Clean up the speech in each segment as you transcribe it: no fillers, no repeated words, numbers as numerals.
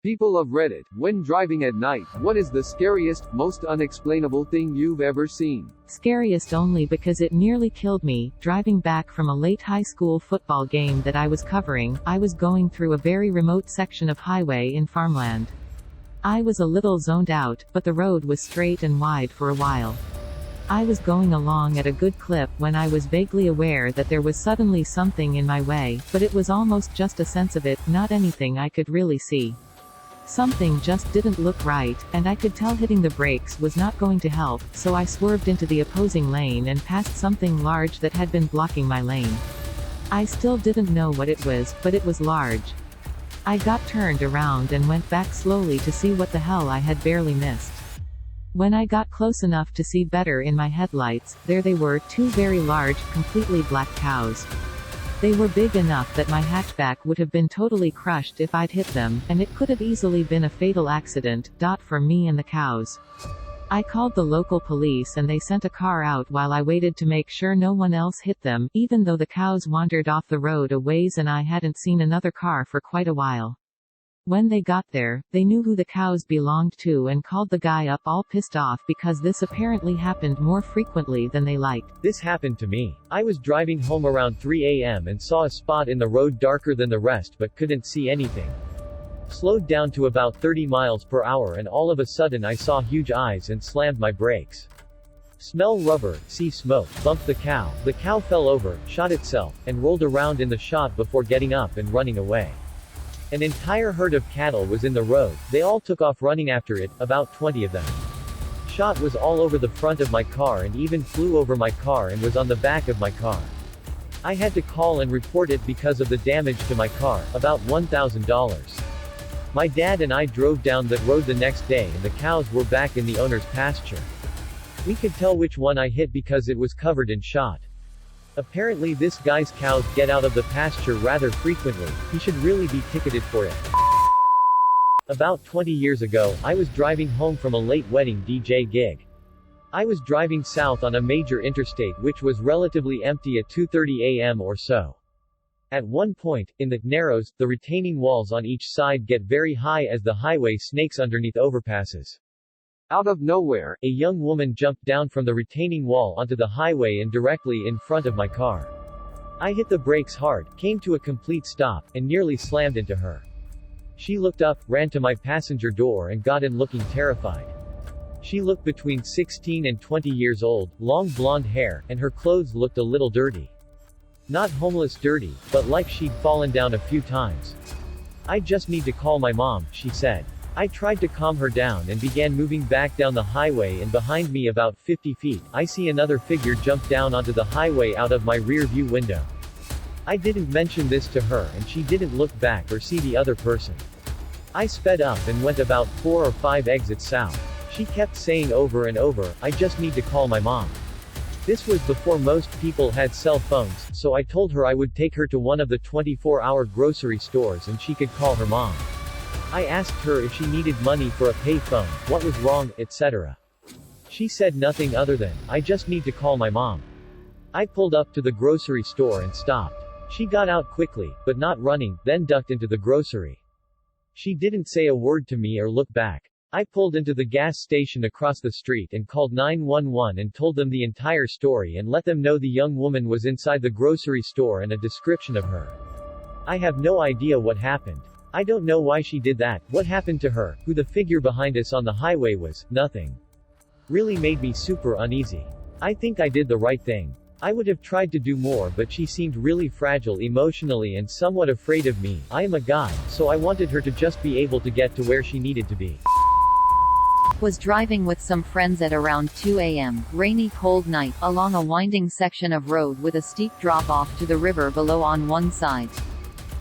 People of Reddit, when driving at night, what is the scariest, most unexplainable thing you've ever seen? Scariest only because it nearly killed me. Driving back from a late high school football game that I was covering, I was going through a very remote section of highway in farmland. I was a little zoned out, but the road was straight and wide for a while. I was going along at a good clip when I was vaguely aware that there was suddenly something in my way, but it was almost just a sense of it, not anything I could really see. Something just didn't look right, and I could tell hitting the brakes was not going to help, so I swerved into the opposing lane and passed something large that had been blocking my lane. I still didn't know what it was, but it was large. I got turned around and went back slowly to see what the hell I had barely missed. When I got close enough to see better in my headlights, there they were, two very large, completely black cows. They were big enough that my hatchback would have been totally crushed if I'd hit them, and it could have easily been a fatal accident, for me and the cows. I called the local police and they sent a car out while I waited to make sure no one else hit them, even though the cows wandered off the road a ways and I hadn't seen another car for quite a while. When they got there, they knew who the cows belonged to and called the guy up all pissed off because this apparently happened more frequently than they liked. This happened to me. I was driving home around 3 a.m. and saw a spot in the road darker than the rest but couldn't see anything. Slowed down to about 30 miles per hour and all of a sudden I saw huge eyes and slammed my brakes. Smell rubber, see smoke, bumped the cow. The cow fell over, shot itself, and rolled around in the shot before getting up and running away. An entire herd of cattle was in the road. They all took off running after it, about 20 of them. Shot was all over the front of my car and even flew over my car and was on the back of my car. I had to call and report it because of the damage to my car, about $1,000. My dad and I drove down that road the next day and the cows were back in the owner's pasture. We could tell which one I hit because it was covered in shot. Apparently this guy's cows get out of the pasture rather frequently. He should really be ticketed for it. About 20 years ago, I was driving home from a late wedding DJ gig. I was driving south on a major interstate which was relatively empty at 2:30 a.m. or so. At one point, in the narrows, the retaining walls on each side get very high as the highway snakes underneath overpasses. Out of nowhere, a young woman jumped down from the retaining wall onto the highway and directly in front of my car. I hit the brakes hard, came to a complete stop, and nearly slammed into her. She looked up, ran to my passenger door and got in looking terrified. She looked between 16 and 20 years old, long blonde hair, and her clothes looked a little dirty. Not homeless dirty, but like she'd fallen down a few times. I just need to call my mom, she said. I tried to calm her down and began moving back down the highway, and behind me about 50 feet, I see another figure jump down onto the highway out of my rear view window. I didn't mention this to her and she didn't look back or see the other person. I sped up and went about 4 or 5 exits south. She kept saying over and over, I just need to call my mom. This was before most people had cell phones, so I told her I would take her to one of the 24-hour grocery stores and she could call her mom. I asked her if she needed money for a pay phone, what was wrong, etc. She said nothing other than, I just need to call my mom. I pulled up to the grocery store and stopped. She got out quickly, but not running, then ducked into the grocery. She didn't say a word to me or look back. I pulled into the gas station across the street and called 911 and told them the entire story and let them know the young woman was inside the grocery store and a description of her. I have no idea what happened. I don't know why she did that, what happened to her, who the figure behind us on the highway was, nothing. Really made me super uneasy. I think I did the right thing. I would have tried to do more, but she seemed really fragile emotionally and somewhat afraid of me. I am a guy, so I wanted her to just be able to get to where she needed to be. Was driving with some friends at around 2 a.m., rainy cold night, along a winding section of road with a steep drop-off to the river below on one side.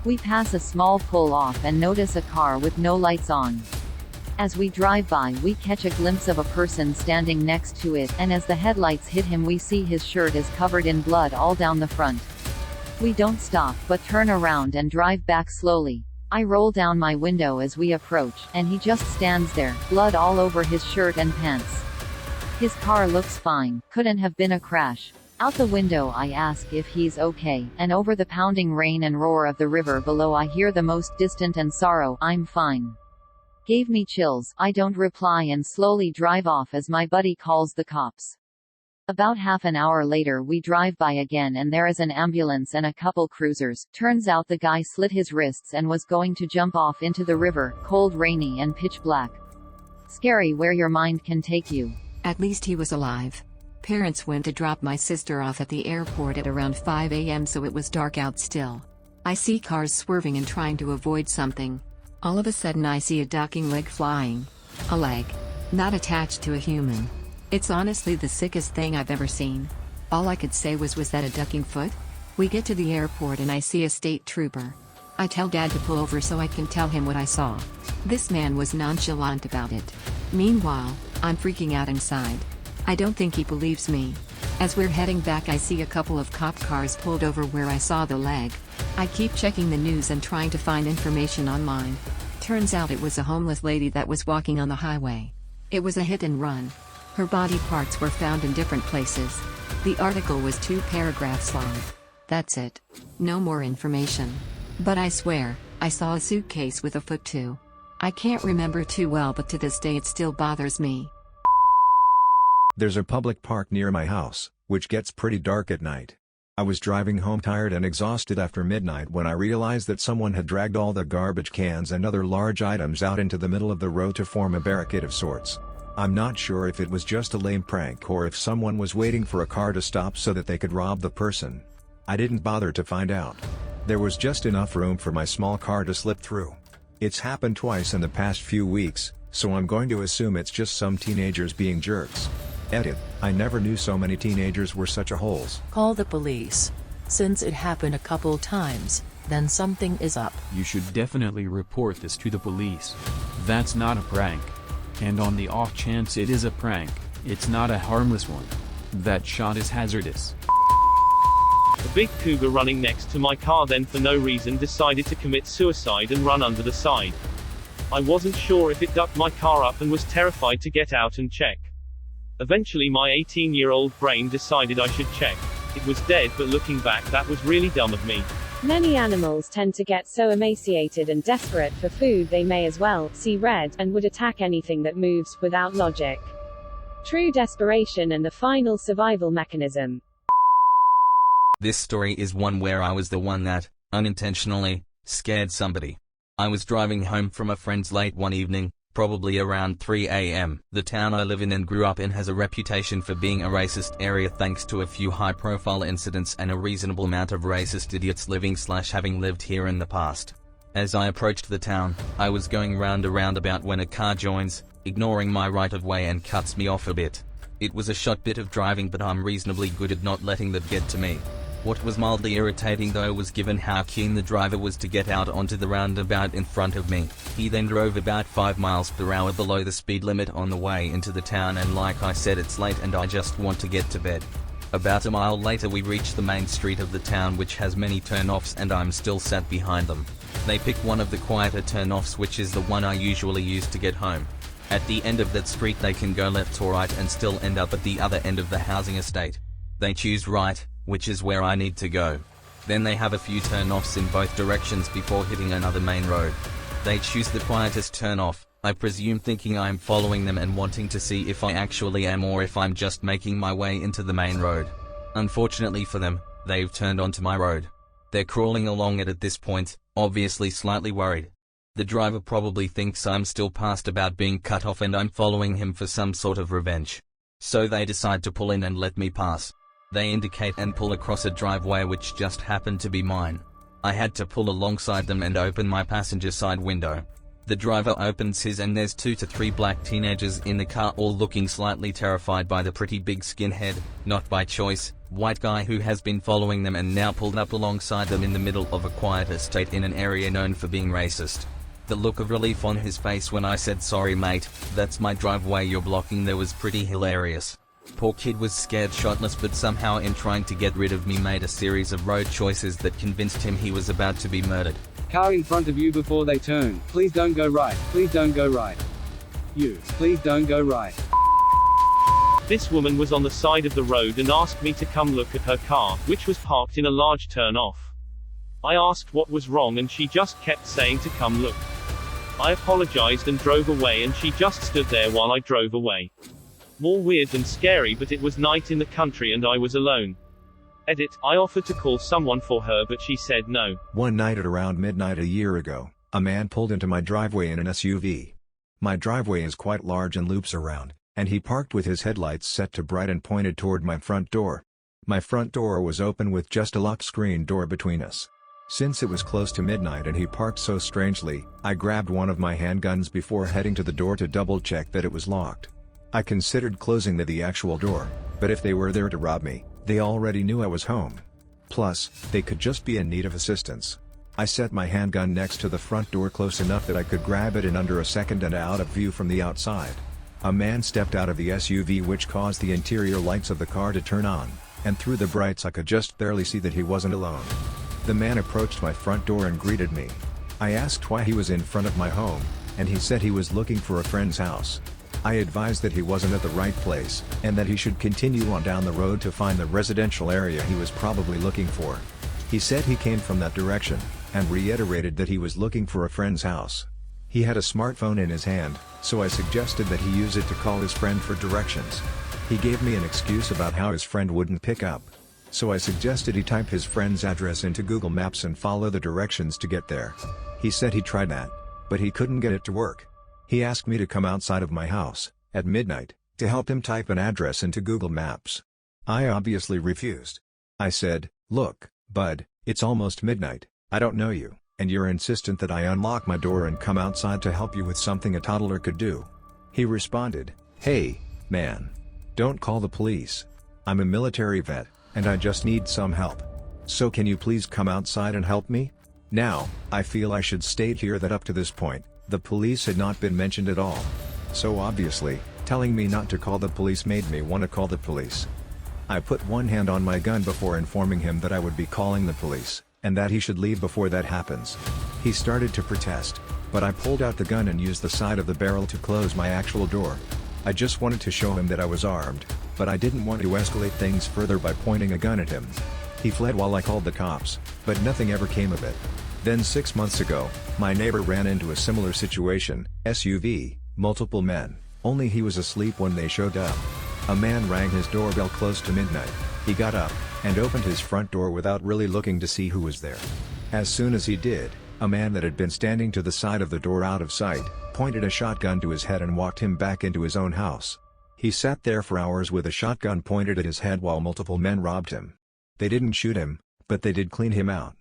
We pass a small pull-off and notice a car with no lights on. As we drive by, we catch a glimpse of a person standing next to it, and as the headlights hit him we see his shirt is covered in blood all down the front. We don't stop, but turn around and drive back slowly. I roll down my window as we approach, and he just stands there, blood all over his shirt and pants. His car looks fine, couldn't have been a crash. Out the window I ask if he's okay, and over the pounding rain and roar of the river below I hear the most distant and sorrow, I'm fine. Gave me chills. I don't reply and slowly drive off as my buddy calls the cops. About half an hour later we drive by again and there is an ambulance and a couple cruisers. Turns out the guy slit his wrists and was going to jump off into the river, cold, rainy and pitch black. Scary where your mind can take you. At least he was alive. Parents went to drop my sister off at the airport at around 5 a.m. so it was dark out still. I see cars swerving and trying to avoid something. All of a sudden I see a ducking leg flying. A leg. Not attached to a human. It's honestly the sickest thing I've ever seen. All I could say was that a ducking foot? We get to the airport and I see a state trooper. I tell Dad to pull over so I can tell him what I saw. This man was nonchalant about it. Meanwhile, I'm freaking out inside. I don't think he believes me. As we're heading back I see a couple of cop cars pulled over where I saw the leg. I keep checking the news and trying to find information online. Turns out it was a homeless lady that was walking on the highway. It was a hit and run. Her body parts were found in different places. The article was 2 paragraphs long. That's it. No more information. But I swear, I saw a suitcase with a foot too. I can't remember too well but to this day it still bothers me. There's a public park near my house, which gets pretty dark at night. I was driving home tired and exhausted after midnight when I realized that someone had dragged all the garbage cans and other large items out into the middle of the road to form a barricade of sorts. I'm not sure if it was just a lame prank or if someone was waiting for a car to stop so that they could rob the person. I didn't bother to find out. There was just enough room for my small car to slip through. It's happened twice in the past few weeks, so I'm going to assume it's just some teenagers being jerks. Edit, I never knew so many teenagers were such a-holes. Call the police. Since it happened a couple times, then something is up. You should definitely report this to the police. That's not a prank. And on the off chance it is a prank, it's not a harmless one. That shot is hazardous. A big cougar running next to my car then for no reason decided to commit suicide and run under the side. I wasn't sure if it ducked my car up and was terrified to get out and check. Eventually my 18-year-old brain decided I should check. It was dead, but looking back that was really dumb of me. Many animals tend to get so emaciated and desperate for food they may as well see red and would attack anything that moves, without logic. True desperation and the final survival mechanism. This story is one where I was the one that, unintentionally, scared somebody. I was driving home from a friend's late one evening, probably around 3 a.m. The town I live in and grew up in has a reputation for being a racist area thanks to a few high-profile incidents and a reasonable amount of racist idiots living/having lived here in the past. As I approached the town, I was going round a roundabout when a car joins, ignoring my right-of-way and cuts me off a bit. It was a short bit of driving but I'm reasonably good at not letting that get to me. What was mildly irritating though was given how keen the driver was to get out onto the roundabout in front of me. He then drove about 5 miles per hour below the speed limit on the way into the town, and like I said, it's late and I just want to get to bed. About a mile later we reach the main street of the town, which has many turn-offs, and I'm still sat behind them. They pick one of the quieter turn-offs, which is the one I usually use to get home. At the end of that street they can go left or right and still end up at the other end of the housing estate. They choose right, which is where I need to go. Then they have a few turn-offs in both directions before hitting another main road. They choose the quietest turn-off, I presume thinking I'm following them and wanting to see if I actually am or if I'm just making my way into the main road. Unfortunately for them, they've turned onto my road. They're crawling along it at this point, obviously slightly worried. The driver probably thinks I'm still past about being cut off and I'm following him for some sort of revenge. So they decide to pull in and let me pass. They indicate and pull across a driveway which just happened to be mine. I had to pull alongside them and open my passenger side window. The driver opens his and there's 2 to 3 black teenagers in the car, all looking slightly terrified by the pretty big skinhead, not by choice, white guy who has been following them and now pulled up alongside them in the middle of a quiet estate in an area known for being racist. The look of relief on his face when I said sorry mate, that's my driveway you're blocking there was pretty hilarious. Poor kid was scared shitless, but somehow in trying to get rid of me made a series of road choices that convinced him he was about to be murdered. Car in front of you before they turn. Please don't go right. Please don't go right. You. Please don't go right. This woman was on the side of the road and asked me to come look at her car, which was parked in a large turn-off. I asked what was wrong and she just kept saying to come look. I apologized and drove away and she just stood there while I drove away. More weird than scary, but it was night in the country and I was alone. Edit, I offered to call someone for her but she said no. One night at around midnight a year ago, a man pulled into my driveway in an SUV. My driveway is quite large and loops around, and he parked with his headlights set to bright and pointed toward my front door. My front door was open with just a lock screen door between us. Since it was close to midnight and he parked so strangely, I grabbed one of my handguns before heading to the door to double check that it was locked. I considered closing the actual door, but if they were there to rob me, they already knew I was home. Plus, they could just be in need of assistance. I set my handgun next to the front door close enough that I could grab it in under a second and out of view from the outside. A man stepped out of the SUV, which caused the interior lights of the car to turn on, and through the brights I could just barely see that he wasn't alone. The man approached my front door and greeted me. I asked why he was in front of my home, and he said he was looking for a friend's house. I advised that he wasn't at the right place, and that he should continue on down the road to find the residential area he was probably looking for. He said he came from that direction, and reiterated that he was looking for a friend's house. He had a smartphone in his hand, so I suggested that he use it to call his friend for directions. He gave me an excuse about how his friend wouldn't pick up. So I suggested he type his friend's address into Google Maps and follow the directions to get there. He said he tried that, but he couldn't get it to work. He asked me to come outside of my house, at midnight, to help him type an address into Google Maps. I obviously refused. I said, "Look, bud, it's almost midnight, I don't know you, and you're insistent that I unlock my door and come outside to help you with something a toddler could do." He responded, "Hey, man. Don't call the police. I'm a military vet, and I just need some help. So can you please come outside and help me?" Now, I feel I should state here that up to this point, the police had not been mentioned at all. So obviously, telling me not to call the police made me want to call the police. I put one hand on my gun before informing him that I would be calling the police, and that he should leave before that happens. He started to protest, but I pulled out the gun and used the side of the barrel to close my actual door. I just wanted to show him that I was armed, but I didn't want to escalate things further by pointing a gun at him. He fled while I called the cops, but nothing ever came of it. Then 6 months ago, my neighbor ran into a similar situation, SUV, multiple men, only he was asleep when they showed up. A man rang his doorbell close to midnight. He got up, and opened his front door without really looking to see who was there. As soon as he did, a man that had been standing to the side of the door out of sight, pointed a shotgun to his head and walked him back into his own house. He sat there for hours with a shotgun pointed at his head while multiple men robbed him. They didn't shoot him, but they did clean him out.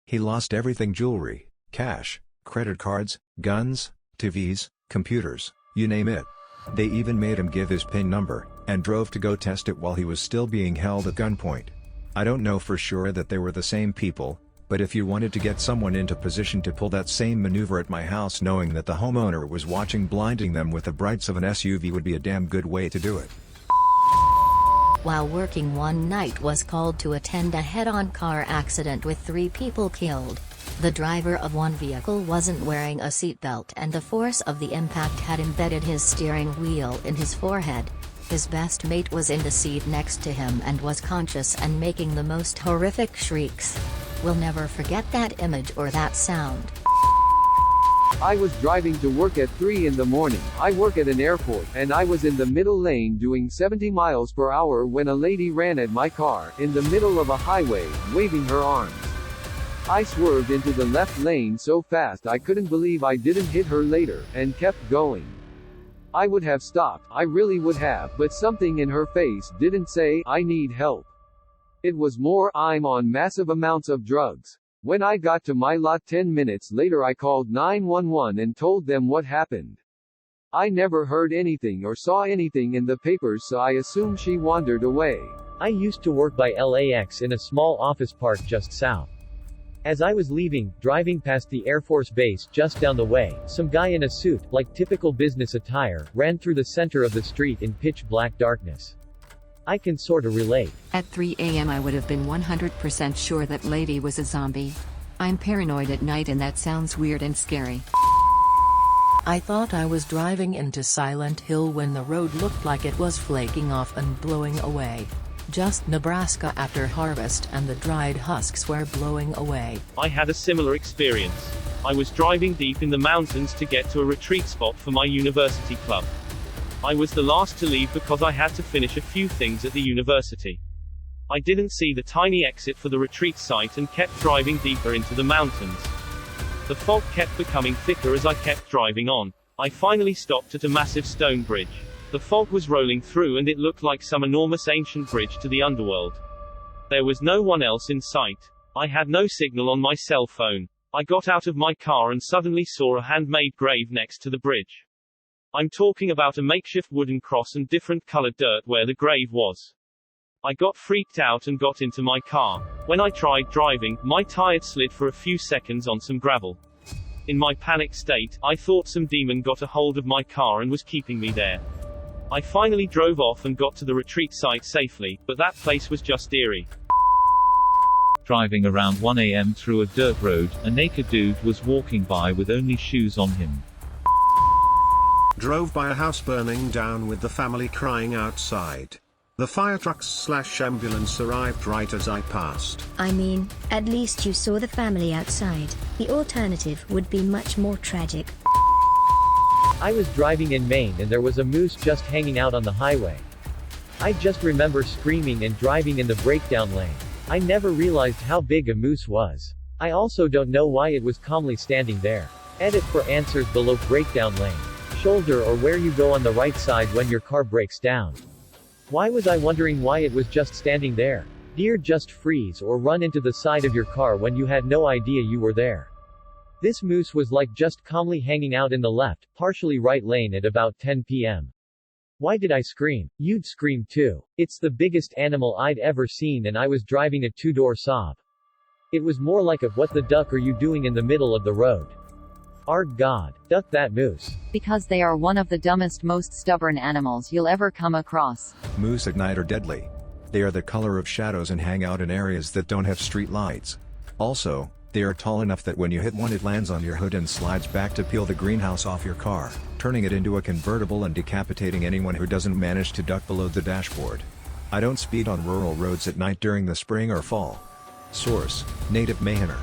He lost everything: jewelry, cash, credit cards, guns, TVs, computers, you name it. They even made him give his PIN number, and drove to go test it while he was still being held at gunpoint. I don't know for sure that they were the same people, but if you wanted to get someone into position to pull that same maneuver at my house knowing that the homeowner was watching, blinding them with the brights of an SUV would be a damn good way to do it. While working one night, was called to attend a head-on car accident with 3 people killed. The driver of one vehicle wasn't wearing a seatbelt and the force of the impact had embedded his steering wheel in his forehead. His best mate was in the seat next to him and was conscious and making the most horrific shrieks. We'll never forget that image or that sound. I was driving to work at 3 in the morning. I work at an airport, and I was in the middle lane doing 70 miles per hour when a lady ran at my car, in the middle of a highway, waving her arms. I swerved into the left lane so fast I couldn't believe I didn't hit her later, and kept going. I would have stopped, I really would have, but something in her face didn't say, "I need help." It was more, "I'm on massive amounts of drugs." When I got to my lot 10 minutes later, I called 911 and told them what happened. I never heard anything or saw anything in the papers, so I assumed she wandered away. I used to work by LAX in a small office park just south. As I was leaving, driving past the Air Force Base just down the way, some guy in a suit, like typical business attire, ran through the center of the street in pitch black darkness. I can sorta relate. At 3 a.m. I would have been 100% sure that lady was a zombie. I'm paranoid at night and that sounds weird and scary. I thought I was driving into Silent Hill when the road looked like it was flaking off and blowing away. Just Nebraska after harvest and the dried husks were blowing away. I had a similar experience. I was driving deep in the mountains to get to a retreat spot for my university club. I was the last to leave because I had to finish a few things at the university. I didn't see the tiny exit for the retreat site and kept driving deeper into the mountains. The fog kept becoming thicker as I kept driving on. I finally stopped at a massive stone bridge. The fog was rolling through and it looked like some enormous ancient bridge to the underworld. There was no one else in sight. I had no signal on my cell phone. I got out of my car and suddenly saw a handmade grave next to the bridge. I'm talking about a makeshift wooden cross and different colored dirt where the grave was. I got freaked out and got into my car. When I tried driving, my tire slid for a few seconds on some gravel. In my panic state, I thought some demon got a hold of my car and was keeping me there. I finally drove off and got to the retreat site safely, but that place was just eerie. Driving around 1 a.m. through a dirt road, a naked dude was walking by with only shoes on him. Drove by a house burning down with the family crying outside. The fire trucks/ambulance arrived right as I passed. I mean, at least you saw the family outside. The alternative would be much more tragic. I was driving in Maine and there was a moose just hanging out on the highway. I just remember screaming and driving in the breakdown lane. I never realized how big a moose was. I also don't know why it was calmly standing there. Edit for answers below. Breakdown lane. Shoulder or where you go on the right side when your car breaks down. Why was I wondering why it was just standing there? Deer just freeze or run into the side of your car when you had no idea you were there. This moose was like just calmly hanging out in the left, partially right lane at about 10 p.m. Why did I scream? You'd scream too. It's the biggest animal I'd ever seen and I was driving a two-door Saab. It was more like a "what the duck are you doing in the middle of the road?" Arg God, duck that moose. Because they are one of the dumbest, most stubborn animals you'll ever come across. Moose at night are deadly. They are the color of shadows and hang out in areas that don't have street lights. Also, they are tall enough that when you hit one it lands on your hood and slides back to peel the greenhouse off your car, turning it into a convertible and decapitating anyone who doesn't manage to duck below the dashboard. I don't speed on rural roads at night during the spring or fall. Source: Native Mayhaner.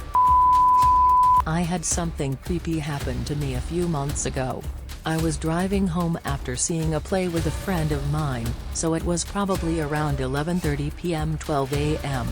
I had something creepy happen to me a few months ago. I was driving home after seeing a play with a friend of mine, so it was probably around 11:30 p.m. 12 a.m.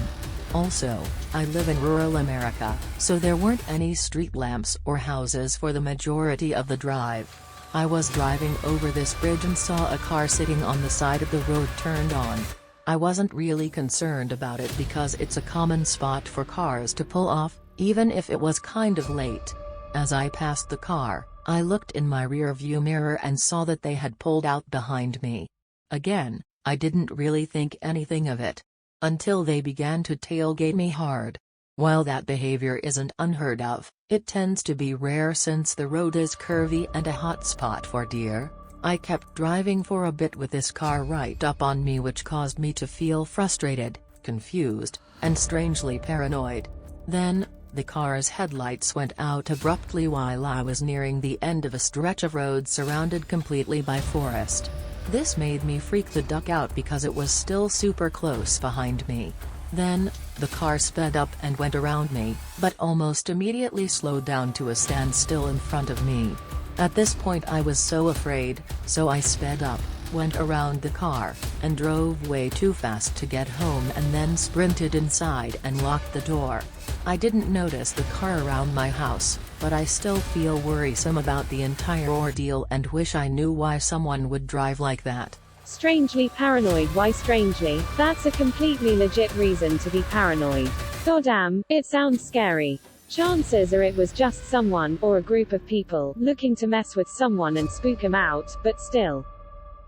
Also, I live in rural America, so there weren't any street lamps or houses for the majority of the drive. I was driving over this bridge and saw a car sitting on the side of the road turned on. I wasn't really concerned about it because it's a common spot for cars to pull off, even if it was kind of late. As I passed the car, I looked in my rear-view mirror and saw that they had pulled out behind me. Again, I didn't really think anything of it. Until they began to tailgate me hard. While that behavior isn't unheard of, it tends to be rare since the road is curvy and a hot spot for deer. I kept driving for a bit with this car right up on me, which caused me to feel frustrated, confused, and strangely paranoid. Then, the car's headlights went out abruptly while I was nearing the end of a stretch of road surrounded completely by forest. This made me freak the duck out because it was still super close behind me. Then, the car sped up and went around me, but almost immediately slowed down to a standstill in front of me. At this point I was so afraid, so I sped up, went around the car, and drove way too fast to get home and then sprinted inside and locked the door. I didn't notice the car around my house, but I still feel worrisome about the entire ordeal and wish I knew why someone would drive like that. Strangely paranoid. Why strangely? That's a completely legit reason to be paranoid. Goddamn, it sounds scary. Chances are it was just someone, or a group of people, looking to mess with someone and spook him out, but still.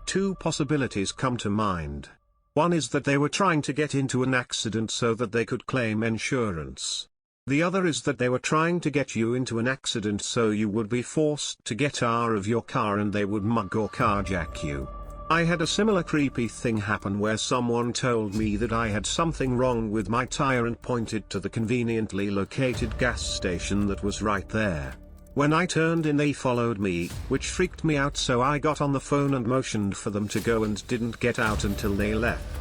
Two possibilities come to mind. One is that they were trying to get into an accident so that they could claim insurance. The other is that they were trying to get you into an accident so you would be forced to get out of your car and they would mug or carjack you. I had a similar creepy thing happen where someone told me that I had something wrong with my tire and pointed to the conveniently located gas station that was right there. When I turned in they followed me, which freaked me out, so I got on the phone and motioned for them to go and didn't get out until they left.